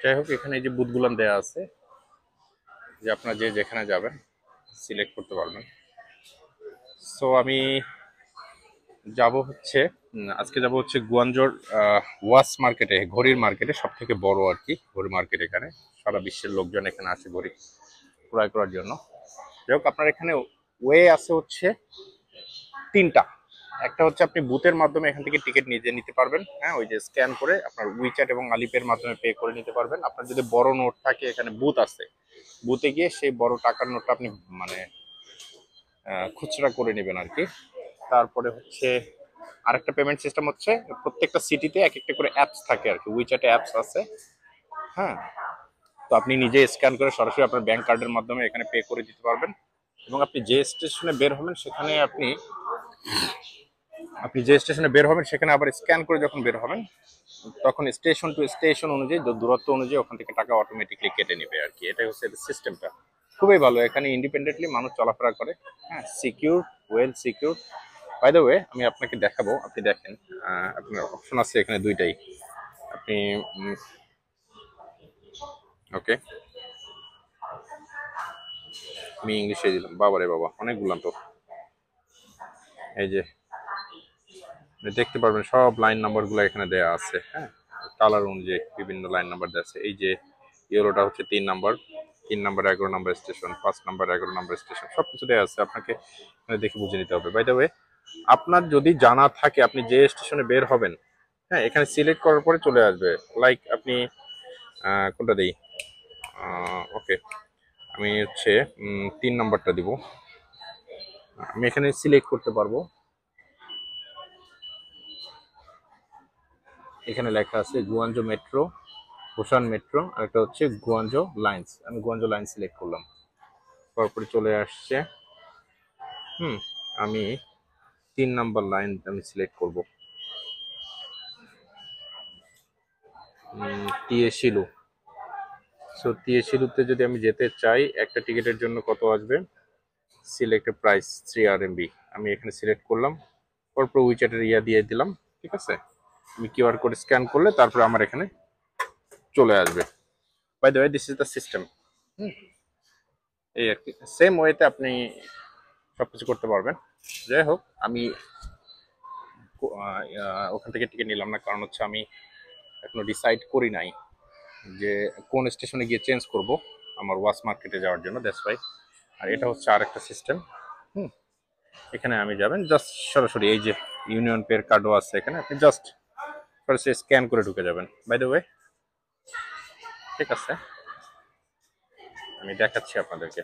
যাই হোক, এখানে এই যে বুথগুলো দেওয়া আছে, যে আপনারা যে যেখানে যাবেন সিলেক্ট করতে পারবেন। সো আমি যাব হচ্ছে আজকে যাব হচ্ছে গুয়াঞ্জোর ওয়াচ মার্কেটে, ঘড়ির মার্কেটে, সব থেকে বড় আর কি ঘড়ি মার্কেট। এখানে সারা বিশ্বের লোকজন এখানে আসে ঘড়ি ক্রয় করার জন্য। যাই হোক, আপনার এখানে ওয়ে আছে হচ্ছে তিনটা। একটা হচ্ছে আপনি বুথের মাধ্যমে এখান থেকে টিকিট নিজে নিতে পারবেন, হ্যাঁ, ওই যে স্ক্যান করে আপনার উইচ্যাট এবং আলিপের মাধ্যমে পে করে নিতে পারবেন। আপনার যদি বড় নোট থাকে, এখানে বুথ আছে, বুথে গিয়ে সেই বড় টাকার নোটটা আপনি মানে খুচরা করে নেবেন আর কি। তারপরে হচ্ছে আরেকটা পেমেন্ট সিস্টেম হচ্ছে, প্রত্যেকটা সিটিতে এক একটা করে অ্যাপস থাকে আর কি, উইচ্যাটে অ্যাপস আছে, হ্যাঁ। তো আপনি নিজে স্ক্যান করে সরাসরি আপনার ব্যাংক কার্ডের মাধ্যমে এখানে পে করে দিতে পারবেন। এবং আপনি যে স্টেশনে বের হবেন সেখানে আপনি যে স্টেশনে বের হবেন সেখানে আবার স্ক্যান করে যখন বের হবেন, তখন স্টেশন টু স্টেশন অনুযায়ী দূরত্ব অনুযায়ী ওখান থেকে টাকা অটোমেটিকলি কেটে নেবে আর কি। এটাই হচ্ছে সিস্টেমটা। খুবই ভালো, এখানে ইন্ডিপেন্ডেন্টলি মানুষ চলাফেরা করে, হ্যাঁ, secure, well secure. By the way, আমি আপনাকে দেখাবো, আপনি দেখেন, আপনার অপশন আছে এখানে দুইটাই। আপনি ওকে, আমি ইংলিশে দিলাম, বাবারে বাবা অনেকগুলো তো। এই যে দেখতে পারবেন সব লাইন নাম্বার গুলো এখানে দেয়া আছে, হ্যাঁ, কালার অনুযায়ী বিভিন্ন লাইন নাম্বার দেওয়া আছে। এই যে ইয়েলোটা হচ্ছে 3 number, 3 number 11 number station, 5 number 11 number station, সবকিছু দেওয়া আছে, আপনাকে দেখে বুঝে নিতে হবে। বাই দ্য ওয়ে, আপনার যদি জানা থাকে আপনি যে স্টেশনে বের হবেন, হ্যাঁ, এখানে সিলেক্ট করার পরে চলে আসবে। লাইক আপনি কোনটা দিই, ওকে, আমি হচ্ছে 3 নাম্বারটা দিব। আমি এখানে সিলেক্ট করতে পারবো, এখানে লেখা আছে গুয়াঞ্জো মেট্রো, বুসান মেট্রো, আর একটা হচ্ছে গুয়াঞ্জো লাইন্স। আমি গুয়াঞ্জো লাইন সিলেক্ট করলাম, তারপরে চলে আসছে। আমি 3 নাম্বার লাইন আমি সিলেক্ট করব, টিএসিলু। সো টিএসিলুতে যদি আমি যেতে চাই, একটা টিকিটের জন্য কত আসবে, সিলেক্ট প্রাইস 3 RMB। আমি এখানে সিলেক্ট করলাম, তারপর উইচ্যাটের দিয়ে দিলাম, ঠিক আছে। আমি কিউআর কোড স্ক্যান করলে তারপরে আমার এখানে চলে আসবে। By the way, this is the system. এই আর কি, সেম ওয়েতে আপনি সবকিছু করতে পারবেন। যাই হোক, আমি ওখান থেকে টিকিট নিলাম না, কারণ হচ্ছে আমি এখনো ডিসাইড করি নাই যে কোন স্টেশনে গিয়ে চেঞ্জ করব আমার ওয়াচ মার্কেটে যাওয়ার জন্য, দ্যাটস ওয়াই। আর এটা হচ্ছে আরেকটা সিস্টেম। এখানে আমি যাবেন জাস্ট সরাসরি, এই যে ইউনিয়ন পের কার্ডও আছে এখানে, আপনি জাস্ট সরাসরি স্ক্যান করে ঢুকে যাবেন। বাই দ্য ওয়ে, ঠিক আছে, আমি দেখাচ্ছি আপনাদেরকে।